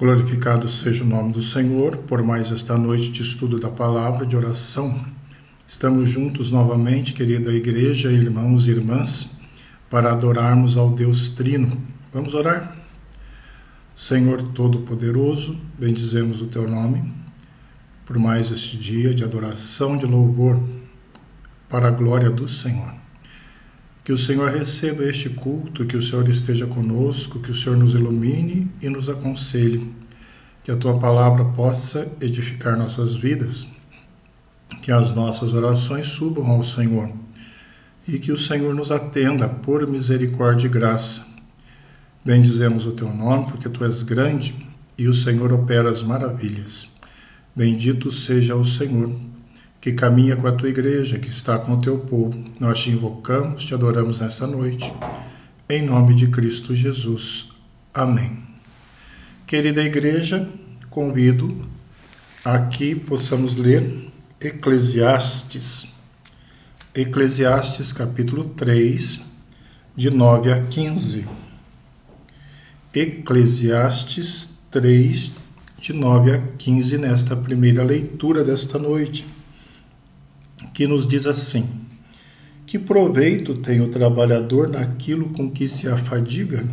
Glorificado seja o nome do Senhor, por mais esta noite de estudo da palavra, de oração. Estamos juntos novamente, querida igreja, irmãos e irmãs, para adorarmos ao Deus Trino. Vamos orar? Senhor Todo-Poderoso, bendizemos o Teu nome, por mais este dia de adoração, de louvor, para a glória do Senhor. Que o Senhor receba este culto, que o Senhor esteja conosco, que o Senhor nos ilumine e nos aconselhe, que a Tua palavra possa edificar nossas vidas, que as nossas orações subam ao Senhor e que o Senhor nos atenda por misericórdia e graça. Bendizemos o Teu nome, porque Tu és grande e o Senhor opera as maravilhas. Bendito seja o Senhor, que caminha com a Tua igreja, que está com o Teu povo. Nós Te invocamos, Te adoramos nessa noite, em nome de Cristo Jesus. Amém. Querida igreja, convido a que possamos ler Eclesiastes capítulo 3, de 9 a 15. Eclesiastes 3, de 9 a 15, nesta primeira leitura desta noite, que nos diz assim: que proveito tem o trabalhador naquilo com que se afadiga?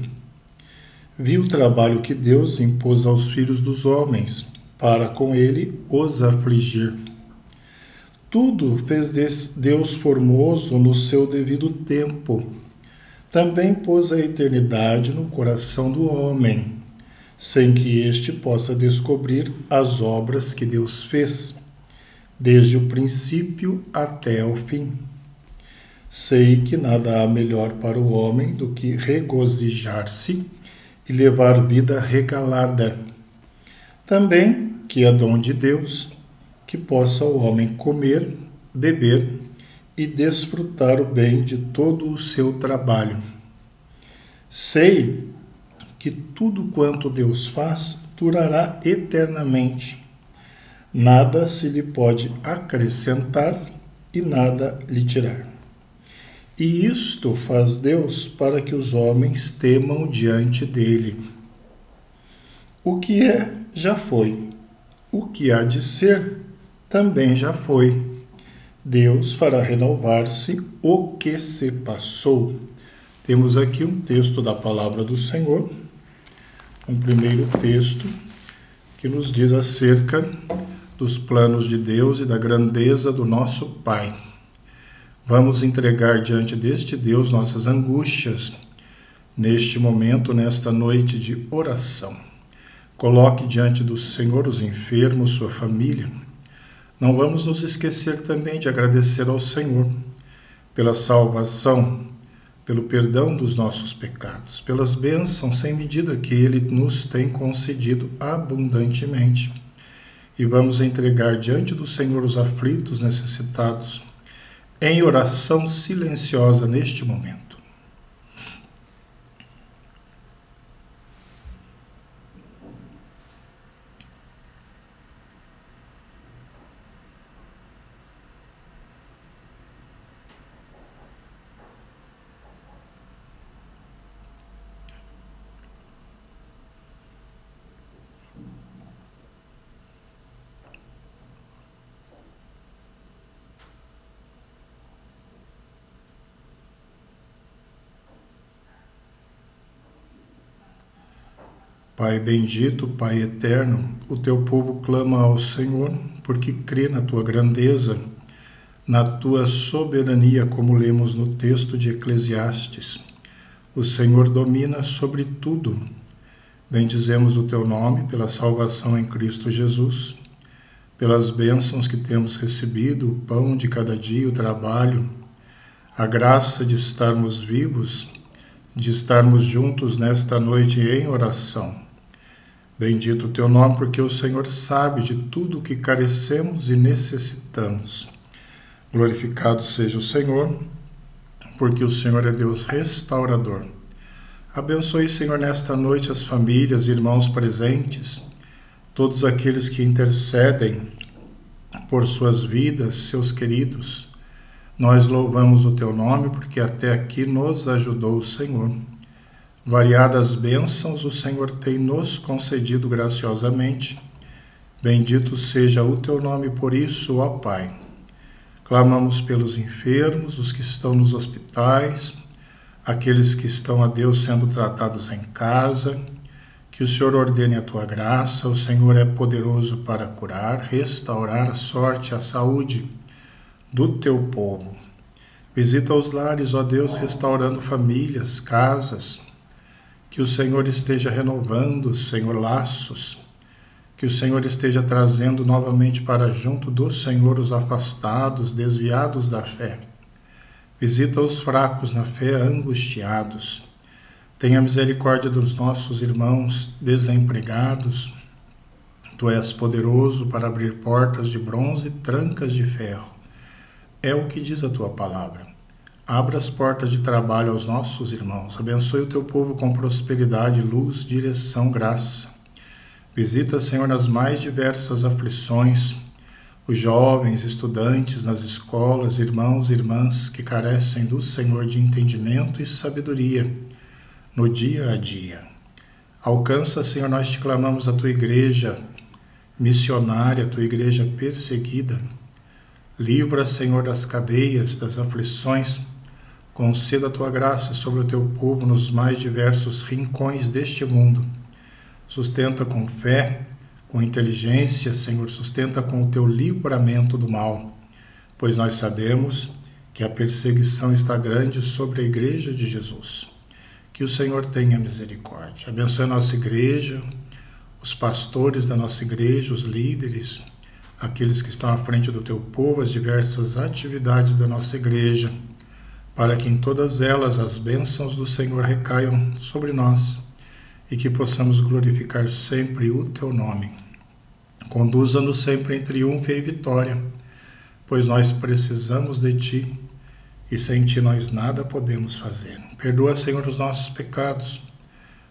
Viu o trabalho que Deus impôs aos filhos dos homens, para com ele os afligir. Tudo fez Deus formoso no seu devido tempo. Também pôs a eternidade no coração do homem, sem que este possa descobrir as obras que Deus fez, desde o princípio até o fim. Sei que nada há melhor para o homem do que regozijar-se e levar vida regalada. Também que é dom de Deus, que possa o homem comer, beber e desfrutar o bem de todo o seu trabalho. Sei que tudo quanto Deus faz durará eternamente. Nada se lhe pode acrescentar e nada lhe tirar. E isto faz Deus para que os homens temam diante dele. O que é, já foi. O que há de ser, também já foi. Deus fará renovar-se o que se passou. Temos aqui um texto da palavra do Senhor, um primeiro texto que nos diz acerca dos planos de Deus e da grandeza do nosso Pai. Vamos entregar diante deste Deus nossas angústias, neste momento, nesta noite de oração. Coloque diante do Senhor os enfermos, sua família. Não vamos nos esquecer também de agradecer ao Senhor pela salvação, pelo perdão dos nossos pecados, pelas bênçãos sem medida que Ele nos tem concedido abundantemente. E vamos entregar diante do Senhor os aflitos, necessitados, em oração silenciosa neste momento. Pai bendito, Pai eterno, o Teu povo clama ao Senhor, porque crê na Tua grandeza, na Tua soberania, como lemos no texto de Eclesiastes. O Senhor domina sobre tudo. Bendizemos o Teu nome pela salvação em Cristo Jesus, pelas bênçãos que temos recebido, o pão de cada dia, o trabalho, a graça de estarmos vivos, de estarmos juntos nesta noite em oração. Bendito o Teu nome, porque o Senhor sabe de tudo o que carecemos e necessitamos. Glorificado seja o Senhor, porque o Senhor é Deus restaurador. Abençoe, Senhor, nesta noite as famílias, irmãos presentes, todos aqueles que intercedem por suas vidas, seus queridos. Nós louvamos o Teu nome, porque até aqui nos ajudou o Senhor. Variadas bênçãos o Senhor tem nos concedido graciosamente. Bendito seja o teu nome por isso, ó Pai. Clamamos pelos enfermos, os que estão nos hospitais, aqueles que estão, a Deus, sendo tratados em casa. Que o Senhor ordene a tua graça. O Senhor é poderoso para curar, restaurar a sorte, a saúde do teu povo. Visita os lares, ó Deus, restaurando famílias, casas. Que o Senhor esteja renovando, Senhor, laços. Que o Senhor esteja trazendo novamente para junto do Senhor os afastados, desviados da fé. Visita os fracos na fé, angustiados. Tenha misericórdia dos nossos irmãos desempregados. Tu és poderoso para abrir portas de bronze e trancas de ferro. É o que diz a tua palavra. Abra as portas de trabalho aos nossos irmãos. Abençoe o teu povo com prosperidade, luz, direção, graça. Visita, Senhor, nas mais diversas aflições, os jovens, estudantes nas escolas, irmãos e irmãs que carecem do Senhor de entendimento e sabedoria no dia a dia. Alcança, Senhor, nós te clamamos, a tua igreja missionária, a tua igreja perseguida. Livra, Senhor, das cadeias, das aflições. Conceda a tua graça sobre o teu povo nos mais diversos rincões deste mundo. Sustenta com fé, com inteligência, Senhor, sustenta com o teu livramento do mal, pois nós sabemos que a perseguição está grande sobre a igreja de Jesus. Que o Senhor tenha misericórdia. Abençoe a nossa igreja, os pastores da nossa igreja, os líderes, aqueles que estão à frente do teu povo, as diversas atividades da nossa igreja, para que em todas elas as bênçãos do Senhor recaiam sobre nós e que possamos glorificar sempre o teu nome. Conduza-nos sempre em triunfo e em vitória, pois nós precisamos de ti e sem ti nós nada podemos fazer. Perdoa, Senhor, os nossos pecados.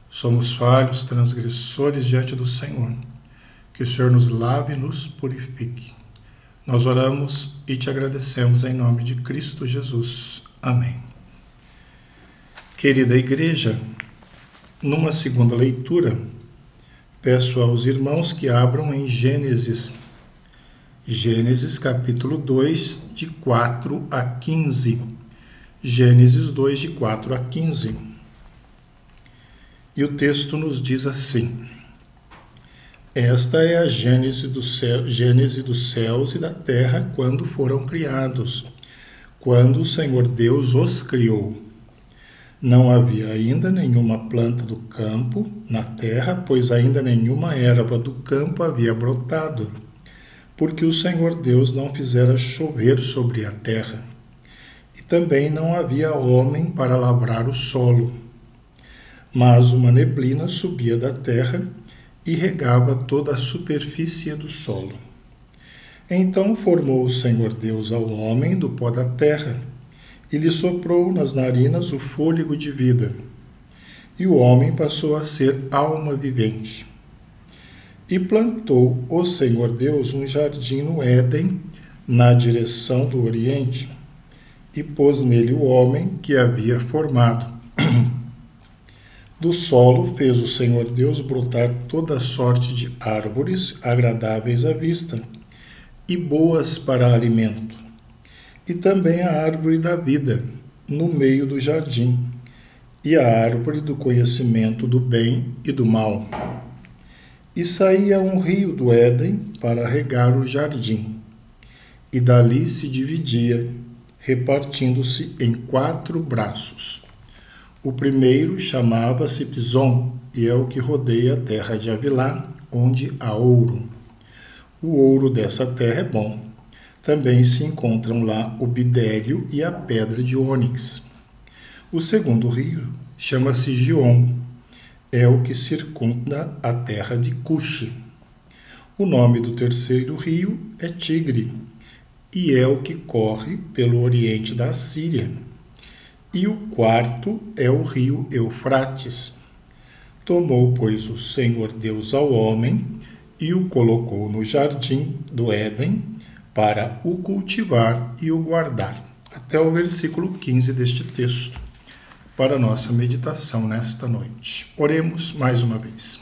Somos falhos, transgressores diante do Senhor. Que o Senhor nos lave e nos purifique. Nós oramos e te agradecemos em nome de Cristo Jesus. Amém. Querida igreja, numa segunda leitura, peço aos irmãos que abram em Gênesis capítulo 2, de 4 a 15. Gênesis 2, de 4 a 15. E o texto nos diz assim: Esta é a gênese dos céus e da terra quando foram criados, quando o Senhor Deus os criou. Não havia ainda nenhuma planta do campo na terra, pois ainda nenhuma erva do campo havia brotado, porque o Senhor Deus não fizera chover sobre a terra. E também não havia homem para lavrar o solo. Mas uma neblina subia da terra e regava toda a superfície do solo. Então formou o Senhor Deus ao homem do pó da terra, e lhe soprou nas narinas o fôlego de vida, e o homem passou a ser alma vivente. E plantou o Senhor Deus um jardim no Éden, na direção do Oriente, e pôs nele o homem que havia formado. Do solo fez o Senhor Deus brotar toda sorte de árvores agradáveis à vista e boas para alimento, e também a árvore da vida no meio do jardim, e a árvore do conhecimento do bem e do mal. E saía um rio do Éden para regar o jardim, e dali se dividia, repartindo-se em 4 braços. O primeiro chamava-se Pison, e é o que rodeia a terra de Avilá, onde há ouro. O ouro dessa terra é bom. Também se encontram lá o bidélio e a pedra de ônix. O segundo rio chama-se Gion, é o que circunda a terra de Cuxi. O nome do terceiro rio é Tigre, e é o que corre pelo oriente da Síria. E o quarto é o rio Eufrates. Tomou, pois, o Senhor Deus ao homem e o colocou no jardim do Éden para o cultivar e o guardar. Até o versículo 15 deste texto. para a nossa meditação nesta noite. Oremos mais uma vez.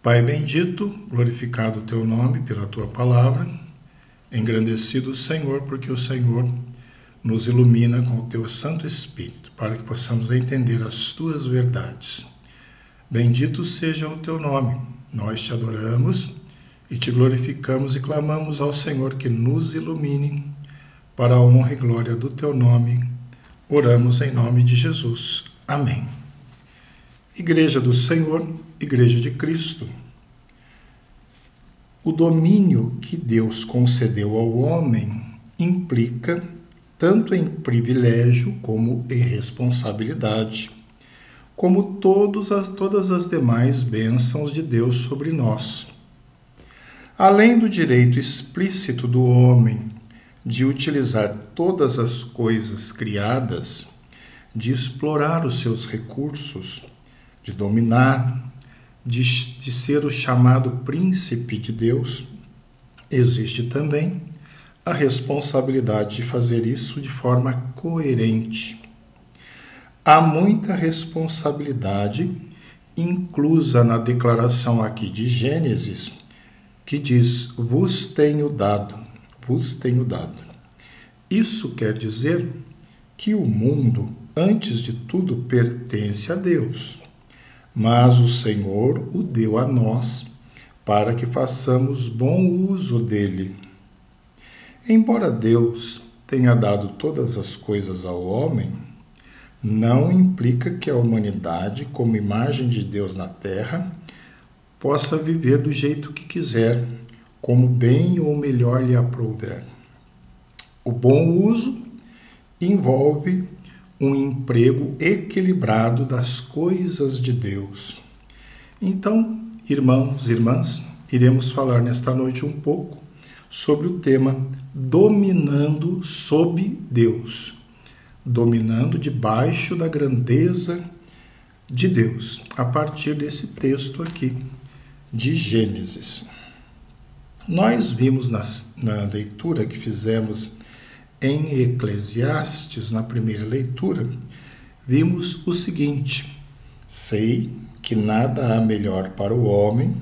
Pai bendito, glorificado o teu nome pela tua palavra, engrandecido o Senhor, porque o Senhor nos ilumina com o teu Santo Espírito, para que possamos entender as tuas verdades. Bendito seja o teu nome, nós te adoramos e te glorificamos e clamamos ao Senhor que nos ilumine para a honra e glória do teu nome. Oramos em nome de Jesus. Amém. Igreja do Senhor, Igreja de Cristo. O domínio que Deus concedeu ao homem implica tanto em privilégio como em responsabilidade, como todas as demais bênçãos de Deus sobre nós. Além do direito explícito do homem de utilizar todas as coisas criadas, de explorar os seus recursos, de dominar, de ser o chamado príncipe de Deus, existe também a responsabilidade de fazer isso de forma coerente. Há muita responsabilidade inclusa na declaração aqui de Gênesis, que diz: vos tenho dado. Isso quer dizer que o mundo, antes de tudo, pertence a Deus, mas o Senhor o deu a nós para que façamos bom uso dele. Embora Deus tenha dado todas as coisas ao homem, não implica que a humanidade, como imagem de Deus na Terra, possa viver do jeito que quiser, como bem ou melhor lhe aprouver. O bom uso envolve um emprego equilibrado das coisas de Deus. Então, irmãos e irmãs, iremos falar nesta noite um pouco sobre o tema dominando sob Deus, dominando debaixo da grandeza de Deus, a partir desse texto aqui de Gênesis. Nós vimos na leitura que fizemos em Eclesiastes, na primeira leitura, vimos o seguinte: sei que nada há melhor para o homem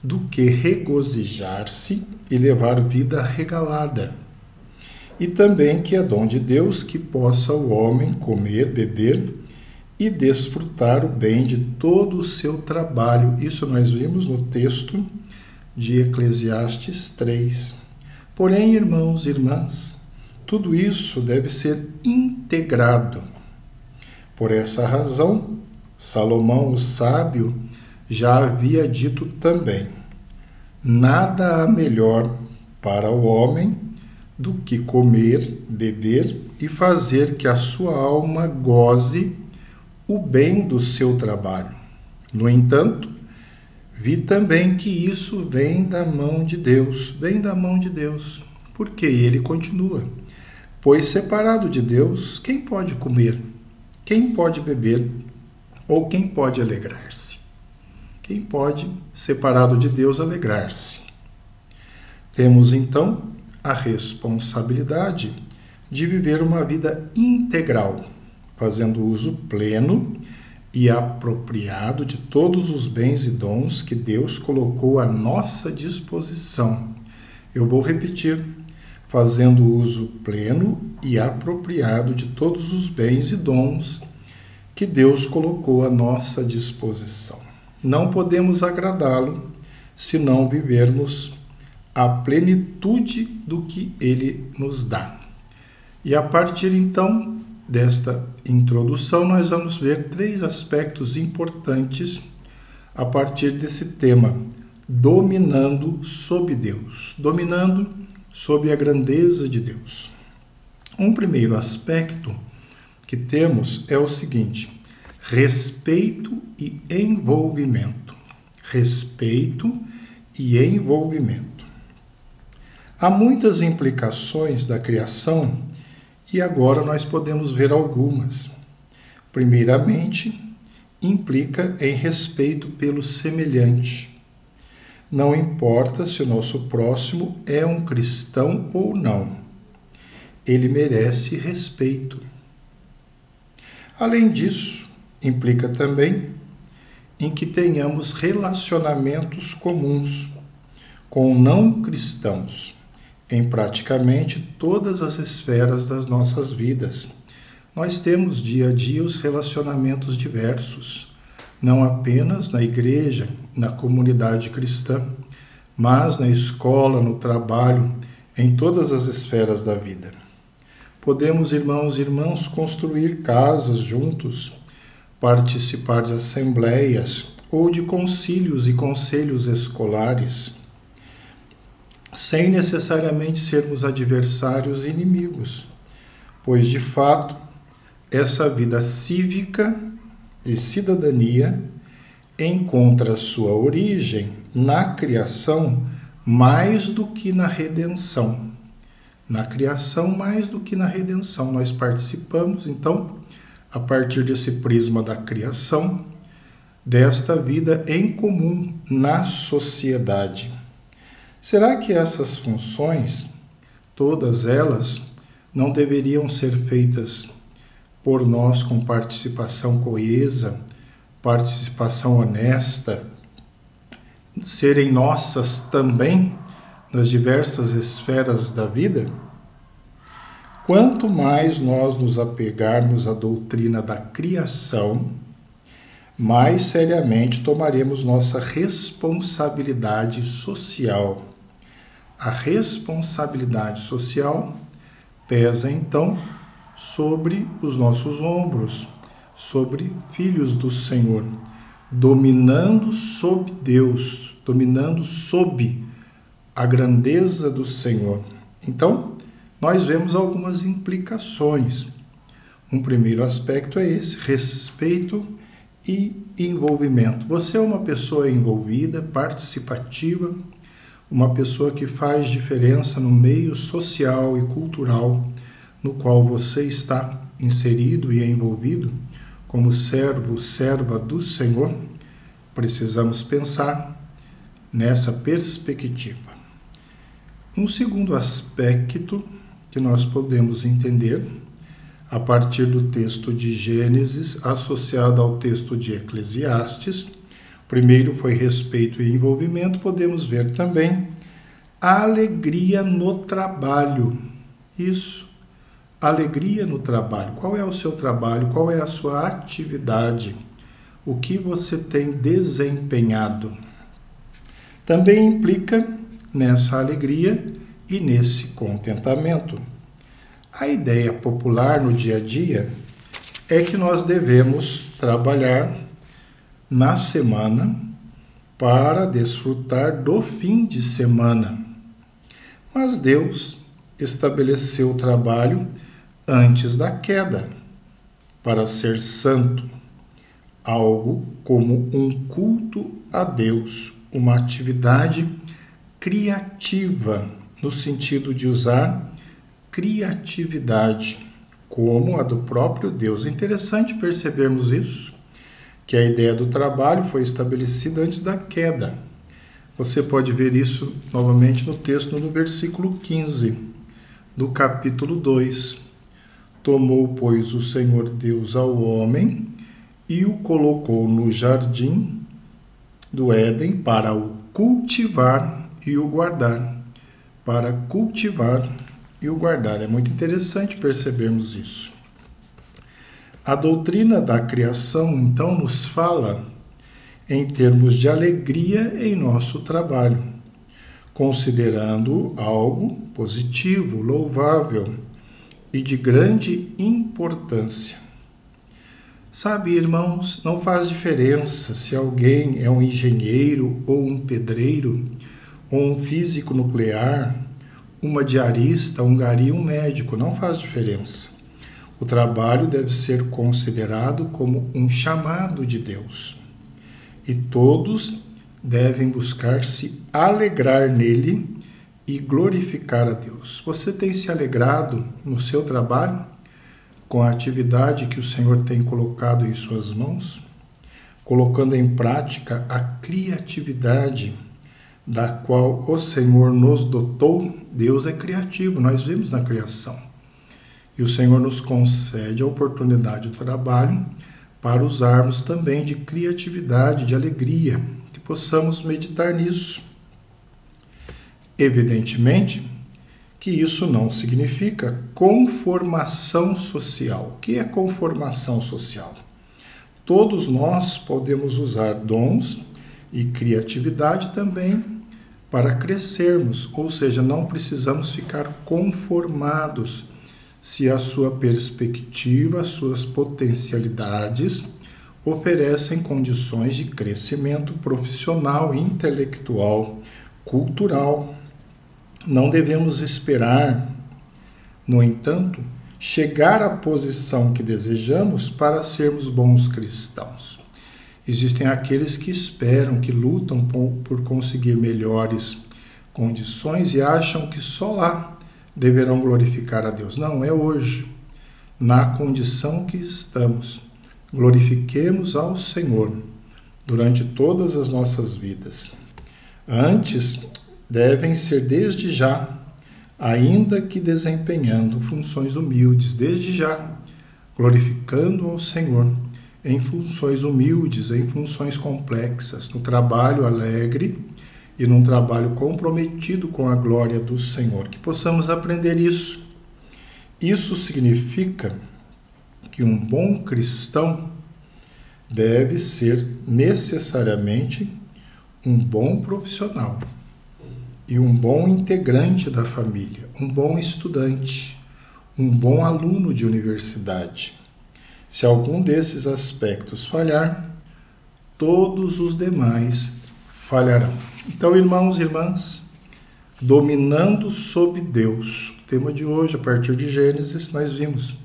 do que regozijar-se e levar vida regalada. E também que é dom de Deus que possa o homem comer, beber e desfrutar o bem de todo o seu trabalho. Isso nós vimos no texto de Eclesiastes 3. Porém, irmãos e irmãs, tudo isso deve ser integrado. Por essa razão, Salomão, o sábio, já havia dito também: nada há melhor para o homem do que comer, beber e fazer que a sua alma goze o bem do seu trabalho. No entanto, vi também que isso vem da mão de Deus, porque ele continua: pois separado de Deus, quem pode comer? Quem pode beber? Ou quem pode alegrar-se? Quem pode, separado de Deus, alegrar-se? Temos então a responsabilidade de viver uma vida integral, fazendo uso pleno e apropriado de todos os bens e dons que Deus colocou à nossa disposição. Eu vou repetir: fazendo uso pleno e apropriado de todos os bens e dons que Deus colocou à nossa disposição. Não podemos agradá-lo se não vivermos a plenitude do que ele nos dá. E a partir então desta introdução, nós vamos ver 3 aspectos importantes a partir desse tema: dominando sob Deus, dominando sob a grandeza de Deus. Um primeiro aspecto que temos é o seguinte: respeito e envolvimento. Respeito e envolvimento. Há muitas implicações da criação e agora nós podemos ver algumas. Primeiramente, implica em respeito pelo semelhante. Não importa se o nosso próximo é um cristão ou não, ele merece respeito. Além disso, implica também em que tenhamos relacionamentos comuns com não cristãos em praticamente todas as esferas das nossas vidas. Nós temos dia a dia os relacionamentos diversos, não apenas na igreja, na comunidade cristã, mas na escola, no trabalho, em todas as esferas da vida. Podemos, irmãos e irmãs, construir casas juntos, participar de assembleias ou de concílios e conselhos escolares, sem necessariamente sermos adversários e inimigos, pois, de fato, essa vida cívica e cidadania encontra sua origem na criação mais do que na redenção. Na criação mais do que na redenção. Nós participamos, então, a partir desse prisma da criação, desta vida em comum na sociedade. Será que essas funções, todas elas, não deveriam ser feitas por nós com participação coesa, participação honesta, serem nossas também nas diversas esferas da vida? Quanto mais nós nos apegarmos à doutrina da criação, mais seriamente tomaremos nossa responsabilidade social. A responsabilidade social pesa, então, sobre os nossos ombros, sobre filhos do Senhor, dominando sob Deus, dominando sob a grandeza do Senhor. Então, nós vemos algumas implicações. Um primeiro aspecto é esse: respeito e envolvimento. Você é uma pessoa envolvida, participativa, uma pessoa que faz diferença no meio social e cultural no qual você está inserido e envolvido, como servo, serva do Senhor. Precisamos pensar nessa perspectiva. Um segundo aspecto que nós podemos entender a partir do texto de Gênesis associado ao texto de Eclesiastes, primeiro foi respeito e envolvimento, podemos ver também a alegria no trabalho. Isso, alegria no trabalho. Qual é o seu trabalho? Qual é a sua atividade? O que você tem desempenhado? Também implica nessa alegria e nesse contentamento. A ideia popular no dia a dia é que nós devemos trabalhar na semana para desfrutar do fim de semana. Mas Deus estabeleceu o trabalho antes da queda, para ser santo, algo como um culto a Deus, uma atividade criativa, no sentido de usar criatividade, como a do próprio Deus. É interessante percebermos isso, que a ideia do trabalho foi estabelecida antes da queda. Você pode ver isso novamente no texto, no versículo 15 do capítulo 2. Tomou, pois, o Senhor Deus ao homem e o colocou no jardim do Éden para o cultivar e o guardar. Para cultivar e o guardar. É muito interessante percebermos isso. A doutrina da criação, então, nos fala em termos de alegria em nosso trabalho, considerando algo positivo, louvável e de grande importância. Sabe, irmãos, não faz diferença se alguém é um engenheiro ou um pedreiro, ou um físico nuclear, uma diarista, um gari, um médico, não faz diferença. O trabalho deve ser considerado como um chamado de Deus. E todos devem buscar se alegrar nele e glorificar a Deus. Você tem se alegrado no seu trabalho, com a atividade que o Senhor tem colocado em suas mãos, colocando em prática a criatividade da qual o Senhor nos dotou? Deus é criativo, nós vimos na criação. E o Senhor nos concede a oportunidade do trabalho para usarmos também de criatividade, de alegria, que possamos meditar nisso. Evidentemente que isso não significa conformação social. O que é conformação social? Todos nós podemos usar dons e criatividade também para crescermos, ou seja, não precisamos ficar conformados se a sua perspectiva, as suas potencialidades oferecem condições de crescimento profissional, intelectual, cultural. Não devemos esperar, no entanto, chegar à posição que desejamos para sermos bons cristãos. Existem aqueles que esperam, que lutam por conseguir melhores condições e acham que só lá deverão glorificar a Deus. Não, é hoje, na condição que estamos. Glorifiquemos ao Senhor durante todas as nossas vidas. Antes, devem ser desde já, ainda que desempenhando funções humildes, desde já, glorificando ao Senhor em funções humildes, em funções complexas, no trabalho alegre e num trabalho comprometido com a glória do Senhor. Que possamos aprender isso. Isso significa que um bom cristão deve ser necessariamente um bom profissional e um bom integrante da família, um bom estudante, um bom aluno de universidade. Se algum desses aspectos falhar, todos os demais falharão. Então, irmãos e irmãs, dominando sob Deus, o tema de hoje, a partir de Gênesis, nós vimos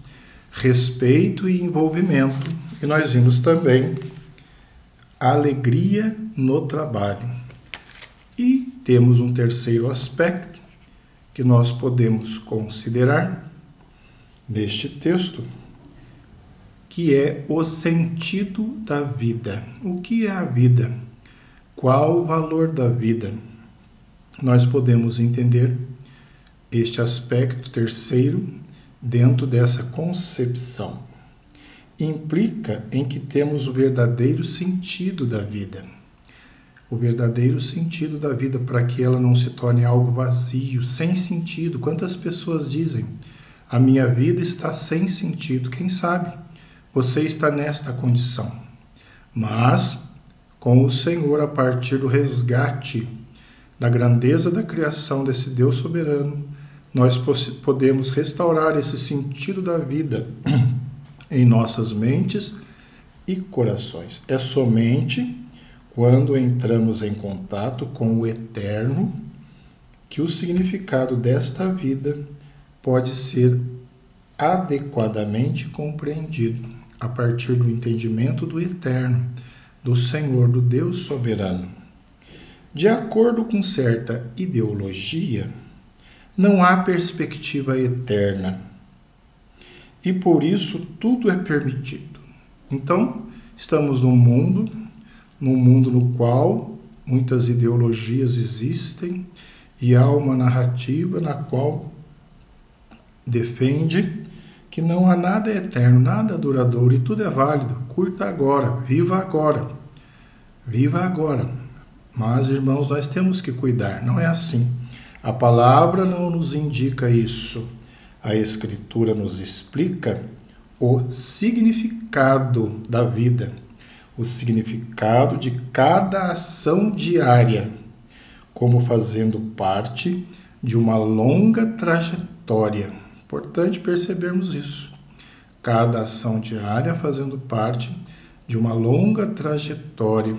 respeito e envolvimento, e nós vimos também alegria no trabalho. E temos um terceiro aspecto que nós podemos considerar neste texto, que é o sentido da vida. O que é a vida? Qual o valor da vida? Nós podemos entender este aspecto terceiro dentro dessa concepção. Implica em que temos o verdadeiro sentido da vida. O verdadeiro sentido da vida, para que ela não se torne algo vazio, sem sentido. Quantas pessoas dizem, a minha vida está sem sentido? Quem sabe você está nesta condição. Mas, com o Senhor, a partir do resgate da grandeza da criação desse Deus soberano, nós podemos restaurar esse sentido da vida em nossas mentes e corações. É somente quando entramos em contato com o eterno que o significado desta vida pode ser adequadamente compreendido a partir do entendimento do eterno, do Senhor, do Deus soberano. De acordo com certa ideologia, não há perspectiva eterna e por isso tudo é permitido. Então, estamos num mundo no qual muitas ideologias existem e há uma narrativa na qual defende que não há nada eterno, nada duradouro e tudo é válido. Curta agora, viva agora. Viva agora. Mas, irmãos, nós temos que cuidar, não é assim. A palavra não nos indica isso. A Escritura nos explica o significado da vida, o significado de cada ação diária, como fazendo parte de uma longa trajetória. Importante percebermos isso. Cada ação diária fazendo parte de uma longa trajetória.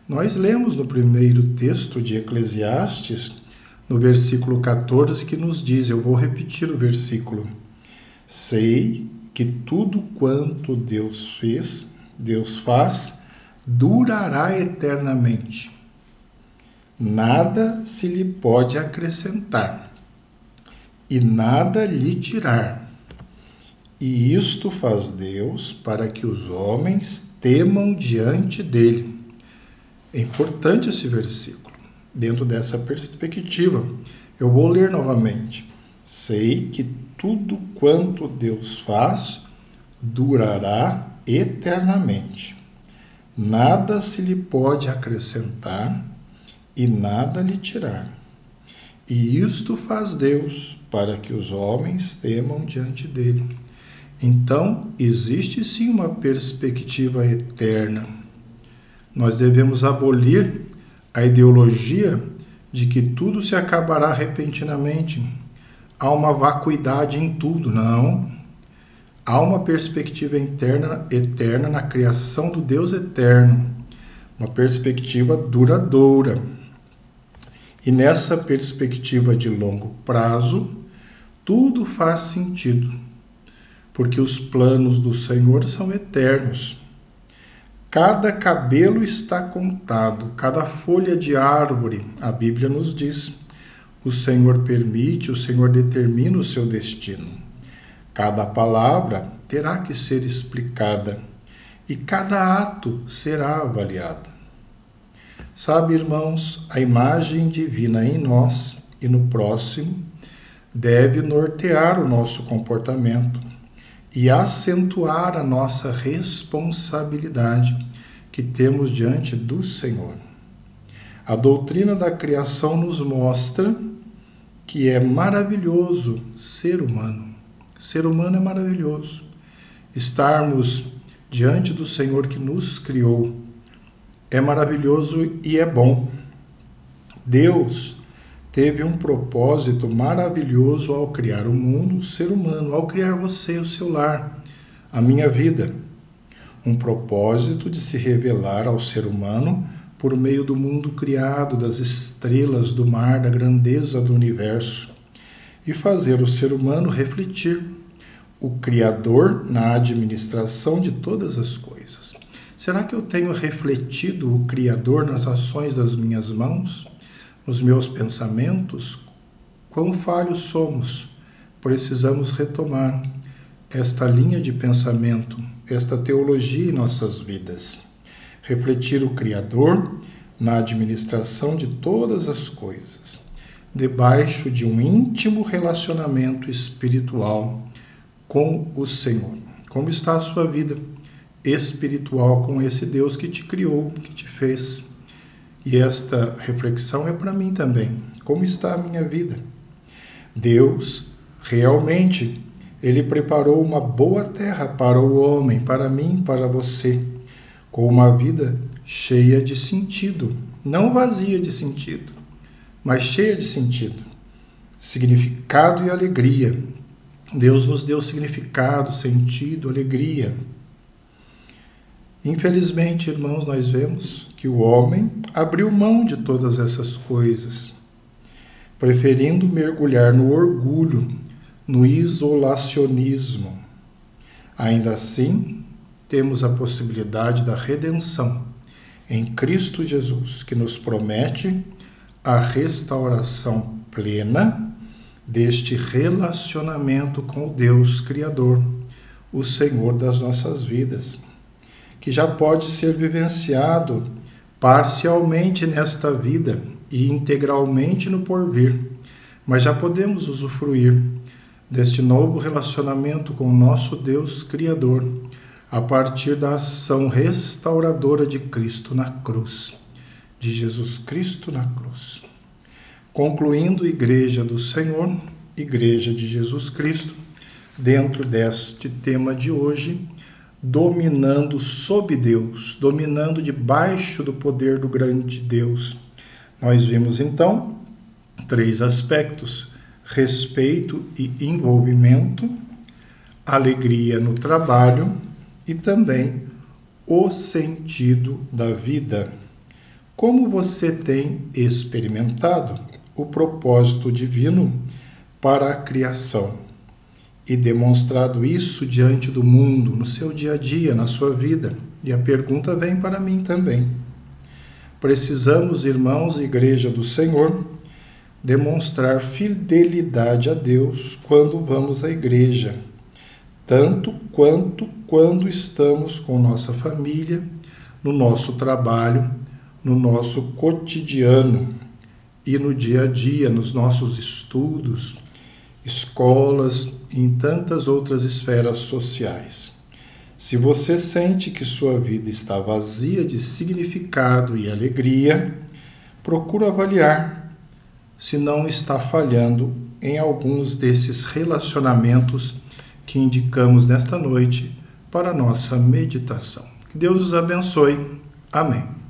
Nós lemos no primeiro texto de Eclesiastes, no versículo 14, que nos diz, eu vou repetir o versículo: sei que tudo quanto Deus faz, durará eternamente. Nada se lhe pode acrescentar e nada lhe tirar. E isto faz Deus para que os homens temam diante dele. É importante esse versículo. Dentro dessa perspectiva, eu vou ler novamente. Sei que tudo quanto Deus faz durará eternamente. Nada se lhe pode acrescentar e nada lhe tirar. E isto faz Deus para que os homens temam diante dele. Então, existe sim uma perspectiva eterna. Nós devemos abolir a ideologia de que tudo se acabará repentinamente. Há uma vacuidade em tudo, não. Há uma perspectiva eterna na criação do Deus eterno, uma perspectiva duradoura. E nessa perspectiva de longo prazo, tudo faz sentido, porque os planos do Senhor são eternos. Cada cabelo está contado, cada folha de árvore, a Bíblia nos diz, o Senhor permite, o Senhor determina o seu destino. Cada palavra terá que ser explicada e cada ato será avaliado. Sabe, irmãos, a imagem divina em nós e no próximo deve nortear o nosso comportamento e acentuar a nossa responsabilidade que temos diante do Senhor. A doutrina da criação nos mostra que é maravilhoso ser humano. Ser humano é maravilhoso. Estarmos diante do Senhor que nos criou é maravilhoso e é bom. Deus teve um propósito maravilhoso ao criar o mundo, o ser humano, ao criar você, o seu lar, a minha vida. Um propósito de se revelar ao ser humano por meio do mundo criado, das estrelas, do mar, da grandeza do universo, e fazer o ser humano refletir o Criador na administração de todas as coisas. Será que eu tenho refletido o Criador nas ações das minhas mãos, nos meus pensamentos? Quão falhos somos! Precisamos retomar esta linha de pensamento, esta teologia em nossas vidas. Refletir o Criador na administração de todas as coisas, debaixo de um íntimo relacionamento espiritual com o Senhor. Como está a sua vida espiritual com esse Deus que te criou, que te fez? E esta reflexão é para mim também. Como está a minha vida? Deus realmente, Ele preparou uma boa terra para o homem, para mim, para você, com uma vida cheia de sentido, não vazia de sentido, mas cheia de sentido, significado e alegria. Deus nos deu significado, sentido, alegria. Infelizmente, irmãos, nós vemos que o homem abriu mão de todas essas coisas, preferindo mergulhar no orgulho, no isolacionismo. Ainda assim, temos a possibilidade da redenção em Cristo Jesus, que nos promete a restauração plena deste relacionamento com o Deus Criador, o Senhor das nossas vidas, que já pode ser vivenciado parcialmente nesta vida e integralmente no porvir, mas já podemos usufruir deste novo relacionamento com o nosso Deus Criador, a partir da ação restauradora de Cristo na cruz, de Jesus Cristo na cruz. Concluindo, Igreja do Senhor, Igreja de Jesus Cristo, dentro deste tema de hoje, dominando sob Deus, dominando debaixo do poder do grande Deus. Nós vimos então 3 aspectos: respeito e envolvimento, alegria no trabalho e também o sentido da vida. Como você tem experimentado o propósito divino para a criação e demonstrado isso diante do mundo, no seu dia a dia, na sua vida? E a pergunta vem para mim também. Precisamos, irmãos, Igreja do Senhor, demonstrar fidelidade a Deus quando vamos à igreja, tanto quanto quando estamos com nossa família, no nosso trabalho, no nosso cotidiano e no dia a dia, nos nossos estudos, escolas e em tantas outras esferas sociais. Se você sente que sua vida está vazia de significado e alegria, procura avaliar se não está falhando em alguns desses relacionamentos que indicamos nesta noite para a nossa meditação. Que Deus os abençoe. Amém.